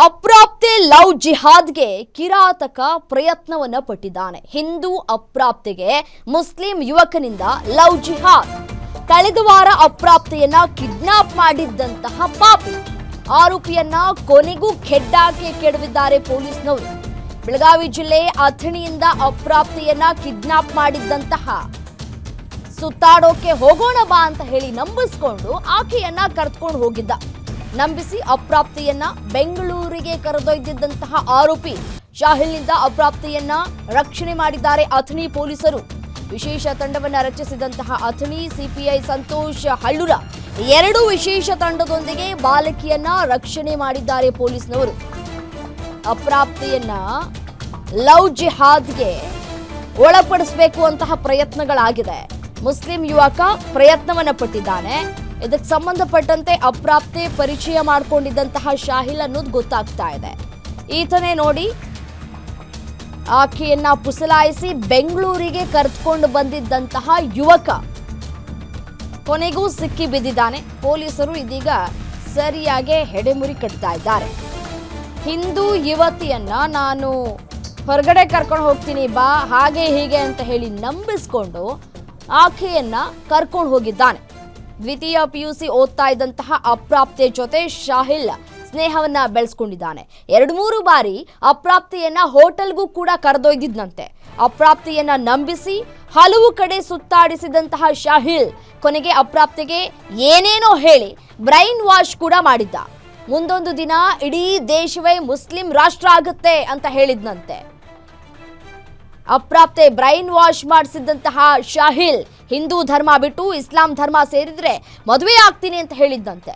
ಅಪ್ರಾಪ್ತೆ love ಜಿಹಾದ್ಗೆ Kirataka ಪ್ರಯತ್ನವನ್ನ ಪಟ್ಟಿದ್ದಾನೆ. Hindu ಅಪ್ರಾಪ್ತೆಗೆ Muslim ಯುವಕನಿಂದ love ಜಿಹಾದ್. ಕಳೆದ ವಾರ ಅಪ್ರಾಪ್ತೆಯನ್ನ ಕಿಡ್ನಾಪ್ ಮಾಡಿದ್ದಂತಹ ಪಾಪಿ ಆರೋಪಿಯನ್ನ ಕೊನೆಗೂ ಖೆಡ್ಡಾಕ್ಕೆ ಕೆಡವಿದ್ದಾರೆ ಪೊಲೀಸ್ನವರು. ಬೆಳಗಾವಿ ಜಿಲ್ಲೆ ಅಥಣಿಯಿಂದ ಅಪ್ರಾಪ್ತೆಯನ್ನ ಕಿಡ್ನಾಪ್ ಮಾಡಿದ್ದಂತಹ ಸುತ್ತಾಡೋಕೆ ಹೋಗೋಣ ಬಾ ಅಂತ ಹೇಳಿ ನಂಬಿಸ್ಕೊಂಡು ಆಕೆಯನ್ನ ಕರೆದುಕೊಂಡು ಹೋಗಿದ್ದ. ನಂಬಿಸಿ ಅಪ್ರಾಪ್ತೆಯನ್ನ ಬೆಂಗಳೂರಿಗೆ ಕರೆದೊಯ್ದಿದ್ದಂತಹ ಆರೋಪಿ ಶಾಹಿಲ್ನಿಂದ ಅಪ್ರಾಪ್ತೆಯನ್ನ ರಕ್ಷಣೆ ಮಾಡಿದ್ದಾರೆ ಅಥಣಿ ಪೊಲೀಸರು. ವಿಶೇಷ ತಂಡವನ್ನ ರಚಿಸಿದಂತಹ ಅಥಣಿ ಸಿಪಿಐ ಸಂತೋಷ್ ಹಳ್ಳೂರ ಎರಡು ವಿಶೇಷ ತಂಡದೊಂದಿಗೆ ಬಾಲಕಿಯನ್ನ ರಕ್ಷಣೆ ಮಾಡಿದ್ದಾರೆ ಪೊಲೀಸ್ನವರು. ಅಪ್ರಾಪ್ತೆಯನ್ನ ಲವ್ ಜಿಹಾದ್ಗೆ ಒಳಪಡಿಸಬೇಕು ಅಂತಹ ಪ್ರಯತ್ನಗಳಾಗಿದೆ. ಮುಸ್ಲಿಂ ಯುವಕ ಪ್ರಯತ್ನವನ್ನ ಪಟ್ಟಿದ್ದಾನೆ. ಇದಕ್ಕೆ ಸಂಬಂಧಪಟ್ಟಂತೆ ಅಪ್ರಾಪ್ತೆ ಪರಿಚಯ ಮಾಡಿಕೊಂಡಿದ್ದಂತಹ ಶಾಹಿಲ್ ಅನ್ನೋದು ಗೊತ್ತಾಗ್ತಾ ಇದೆ. ಈತನೇ ನೋಡಿ ಆಕೆಯನ್ನ ಪುಸಲಾಯಿಸಿ ಬೆಂಗಳೂರಿಗೆ ಕರೆದುಕೊಂಡು ಬಂದಿದ್ದಂತಹ ಯುವಕ ಕೊನೆಗೂ ಸಿಕ್ಕಿ ಬಿದ್ದಿದ್ದಾನೆ. ಪೊಲೀಸರು ಇದೀಗ ಸರಿಯಾಗಿ ಹೆಡೆಮುರಿ ಕಟ್ತಾ ಇದ್ದಾರೆ. ಹಿಂದೂ ಯುವತಿಯನ್ನ ನಾನು ಹೊರಗಡೆ ಕರ್ಕೊಂಡು ಹೋಗ್ತೀನಿ ಬಾ ಹಾಗೆ ಹೀಗೆ ಅಂತ ಹೇಳಿ ನಂಬಿಸ್ಕೊಂಡು ಆಕೆಯನ್ನ ಕರ್ಕೊಂಡು ಹೋಗಿದ್ದಾನೆ. ದ್ವಿತೀಯ ಪಿಯುಸಿ ಓದ್ತಾ ಇದ್ದಂತಹ ಅಪ್ರಾಪ್ತೆ ಜೊತೆ ಶಾಹಿಲ್ ಸ್ನೇಹವನ್ನ ಬೆಳೆಸ್ಕೊಂಡಿದ್ದಾನೆ. 2-3 ಬಾರಿ ಅಪ್ರಾಪ್ತೆಯನ್ನ ಹೋಟೆಲ್ಗೂ ಕೂಡ ಕರೆದೊಯ್ದಿದ್ನಂತೆ. ಅಪ್ರಾಪ್ತೆಯನ್ನ ನಂಬಿಸಿ ಹಲವು ಕಡೆ ಸುತ್ತಾಡಿಸಿದಂತಹ ಶಾಹಿಲ್ ಕೊನೆಗೆ ಅಪ್ರಾಪ್ತೆಗೆ ಏನೇನೋ ಹೇಳಿ ಬ್ರೈನ್ ವಾಶ್ ಕೂಡ ಮಾಡಿದ್ದ. ಮುಂದೊಂದು ದಿನ ಇಡೀ ದೇಶವೇ ಮುಸ್ಲಿಂ ರಾಷ್ಟ್ರ ಆಗುತ್ತೆ ಅಂತ ಹೇಳಿದ್ನಂತೆ. ಅಪ್ರಾಪ್ತೆ ಬ್ರೈನ್ ವಾಶ್ ಮಾಡಿಸಿದಂತಹ ಶಾಹಿಲ್ ಹಿಂದೂ ಧರ್ಮ ಬಿಟ್ಟು ಇಸ್ಲಾಂ ಧರ್ಮ ಸೇರಿದ್ರೆ ಮದುವೆ ಆಗ್ತೀನಿ ಅಂತ ಹೇಳಿದ್ದಂತೆ.